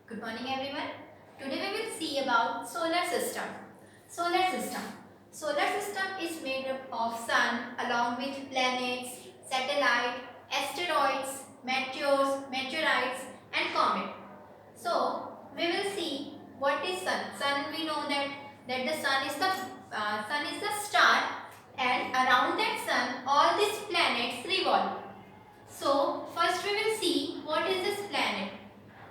Good morning everyone. Today we will see about solar system. Solar system. Solar system is made up of sun along with planets, satellite, asteroids, meteors, meteorites and comet. So we will see what is sun. Sun, we know that the sun is the star, and around that sun all these planets revolve. So first we will see what is this planet.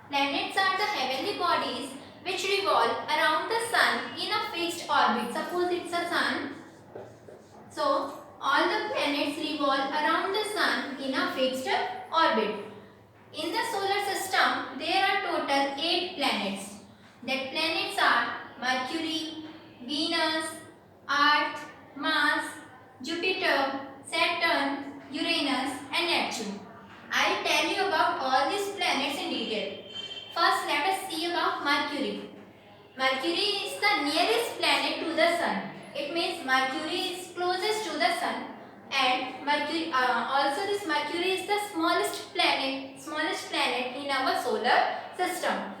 Planets are the heavenly bodies which revolve around the sun in a fixed orbit. Suppose it's a sun. So all the planets revolve around the sun in a fixed orbit. In the solar system, there are total 8 planets. That planets are Mercury, Venus, Earth, Mars, Jupiter, Saturn, Uranus and Neptune. I will tell you about all these planets in detail. First, let us see about Mercury. Mercury is the nearest planet to the sun. It means Mercury is closest to the sun, and also this Mercury is the smallest planet in our solar system.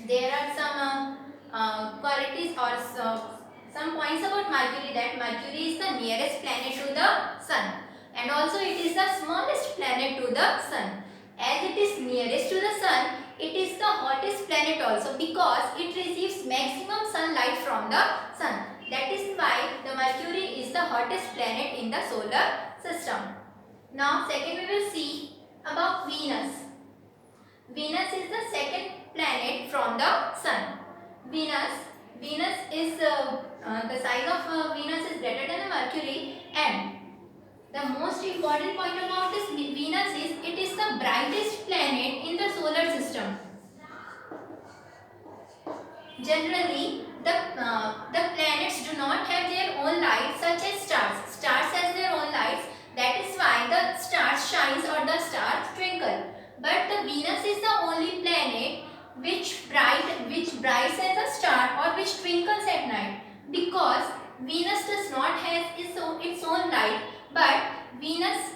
There are some qualities or some points about Mercury, that Mercury is the nearest planet to the sun, and also it is the smallest planet to the sun. As it is nearest to the sun, it is the hottest planet also, because it receives maximum sunlight from the sun. That is why the Mercury is the hottest planet in the solar system. Now second we will see about Venus. Venus is the second planet from the sun. Venus is the size of Venus is greater than the Mercury, and the most important point about this Venus is it is the brightest planet in the solar system. Generally, the planets do not have their own lights such as stars. Stars has their own lights. That is why the stars shines or the stars twinkle. But the Venus is the only planet which brights as a star or which twinkles at night, because Venus does not have its own light, but Venus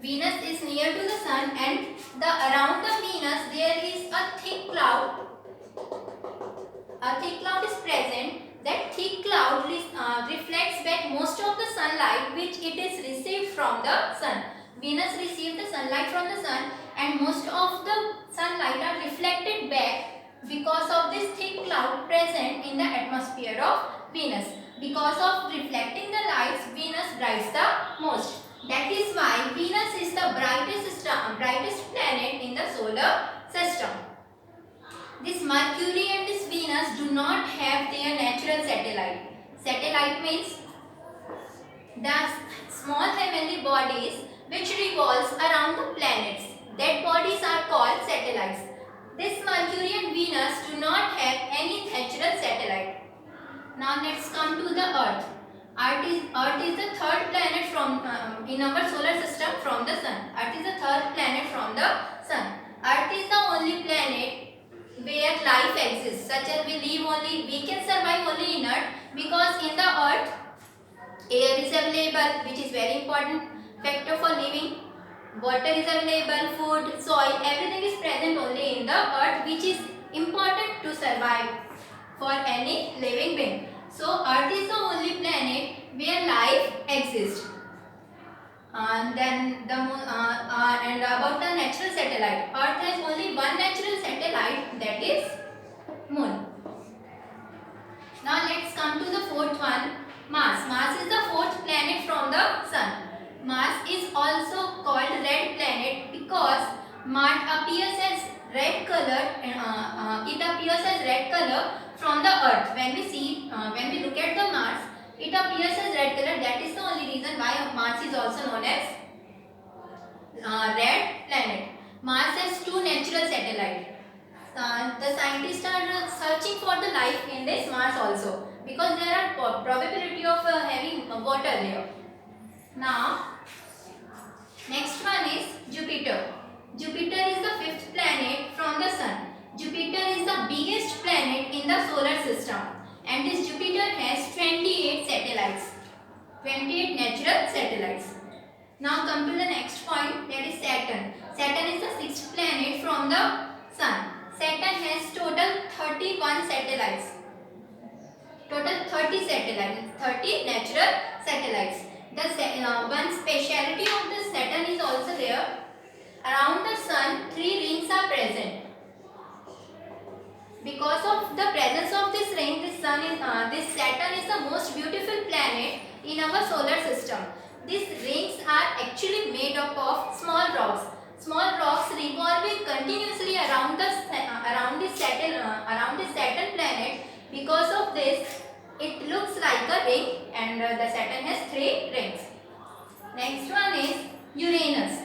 is near to the sun, and around the Venus there is a thick cloud. A thick cloud is present. That thick cloud reflects back most of the sunlight which it is received from the sun. Venus receives the sunlight from the sun, and most of the sunlight are reflected back because of this thick cloud present in the atmosphere of Venus. Because of reflecting the lights, Venus brights the most. That is why Venus is the brightest planet in the solar system. This Mercury and this Venus do not have their natural satellite. Satellite means the small heavenly bodies which revolves around the planets. That bodies are called satellites. This Mercury and Venus do not have any natural satellite. Now let's come to the Earth. Earth is the third planet from in our solar system from the sun. Earth is the third planet from the sun. Earth is the only planet where life exists. Such as we can survive only in Earth, because in the Earth air is available, which is very important factor for living. Water is available, food, soil, everything is present only in the Earth, which is important to survive for any living being. So Earth is the only planet where life exists. And then and about the natural satellite, Earth has only one natural satellite, that is Moon. Now let's come to the fourth one, Mars. Mars is the fourth planet from the Sun. Mars is also called red planet because Mars appears as red color. It appears as red color from the Earth. When we look at the Mars, it appears as red color. That is the only reason why Mars is also known as red planet. Mars has two natural satellites. The scientists are searching for the life in this Mars also, because there are probability of having water there. Now, next one is Jupiter. Jupiter is the fifth planet from the Sun. Jupiter is the biggest planet in the solar system, and this Jupiter has 28 satellites, 28 natural satellites. Now come to the next point, that is Saturn. Saturn is the sixth planet from the Sun. Saturn has 31 satellites. Total 30 satellites, 30 natural satellites. One speciality of the Saturn is also there. Around the Sun, 3 rings are present. Because of the presence of this ring, this Saturn is the most beautiful planet in our solar system. These rings are actually made up of small rocks. Small rocks revolving continuously around the Saturn planet. Because of this, it looks like a ring, and the Saturn has 3 rings. Next one is Uranus.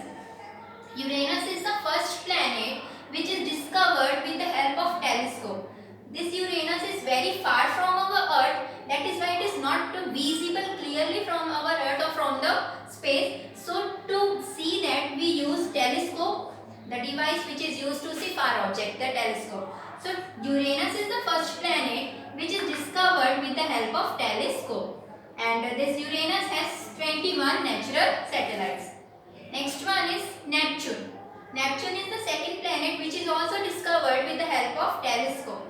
Uranus is the first planet which is discovered with the help of telescope. This Uranus is very far from our Earth, that is why it is not visible clearly from our Earth or from the space. So to see that, we use telescope, the device which is used to see far object, the telescope. So Uranus is the first planet which is discovered with the help of telescope, and this Uranus has 21 natural satellites. Next one is Neptune. Neptune is the second planet which is also discovered with the help of telescope.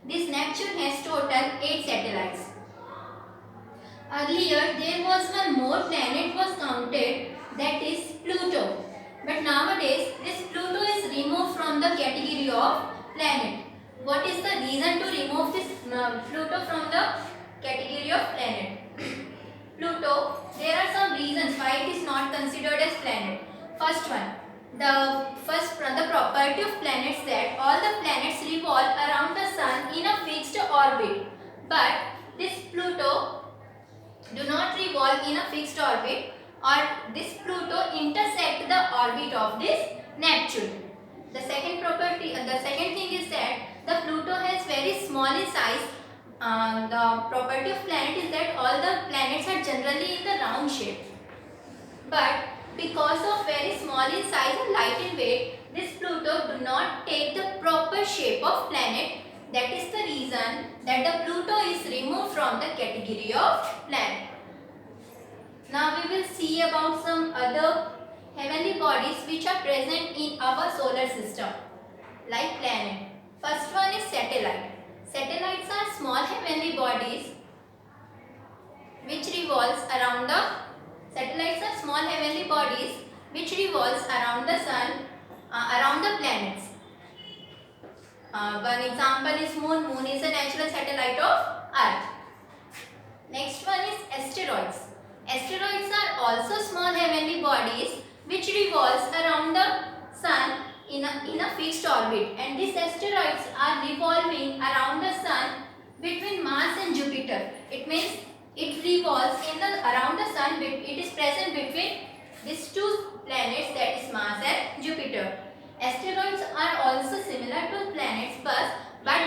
This Neptune has total 8 satellites. Earlier there was one more planet was counted, that is Pluto. But nowadays this Pluto is removed from the category of planet. What is the reason to remove this Pluto from the category of planet? Pluto, there are some reasons why it is not considered as planet. First one, the property of planets, that all the planets revolve around the Sun in a fixed orbit. But this Pluto do not revolve in a fixed orbit, or this Pluto intersect the orbit of this Neptune. The second thing is that the Pluto has very small in size. The property of planet is that all the planets are generally in the round shape. But because of very small in size and light in weight, this Pluto do not take the proper shape of planet. That is the reason that the Pluto is removed from the category of planet. Now we will see about some other heavenly bodies which are present in our solar system, like planet. First one is satellite. Satellites are small heavenly bodies which revolves around the Sun, around the planets. One example is Moon. Moon is a natural satellite of Earth. Next one is asteroids. Asteroids are also small heavenly bodies which revolves around the Sun in a fixed orbit, and these asteroids are revolving around the Sun between Mars and Jupiter. It means it revolves around the Sun. It is present between these two planets, that is Mars and Jupiter. Asteroids are also similar to planets, but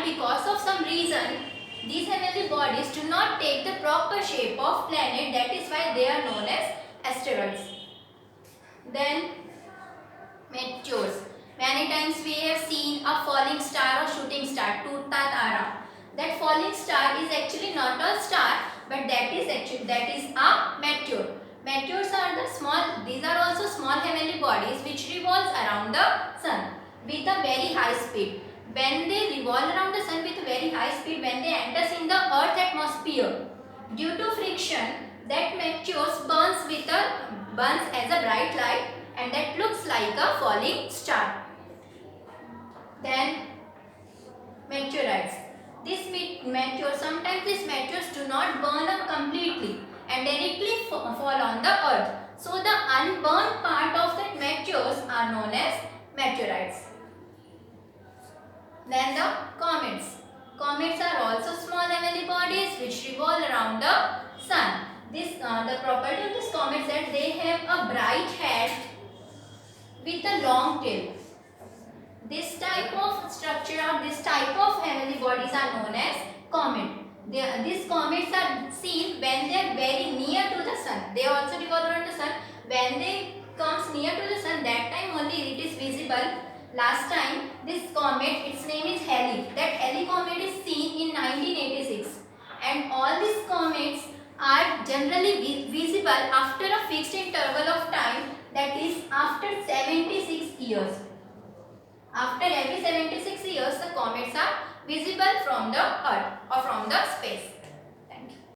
because of some reason, these heavenly bodies do not take the proper shape of planet. That is why they are known as asteroids. Then meteors. Many times we have seen a falling star or shooting star, Toota Tara. That falling star is actually not a star, but that is a meteor. Meteors are these are also small heavenly bodies which revolves around the Sun with a very high speed. When they revolve around the Sun with a very high speed, when they enters in the Earth atmosphere, due to friction, that meteors burns as a bright light, and that looks like a falling star. Then meteorites. Sometimes these meteors do not burn up completely and directly fall on the Earth. So the unburned part of that meteors are known as meteorites. Then the comets. Comets are also small heavenly bodies which revolve around the Sun. The property of these comets is that they have a bright head with a long tail. This type of structure or this type of heavenly bodies are known as comet. These comets are seen when they are very near to the Sun. They also revolve around the Sun. When they comes near to the Sun, that time only it is visible. Last time this comet, its name is Halley. That Halley comet is seen in 1986, and all these comets are generally visible after a fixed interval of time, that is after 76 years. After every 76 years the comets are visible from the earth or from the space.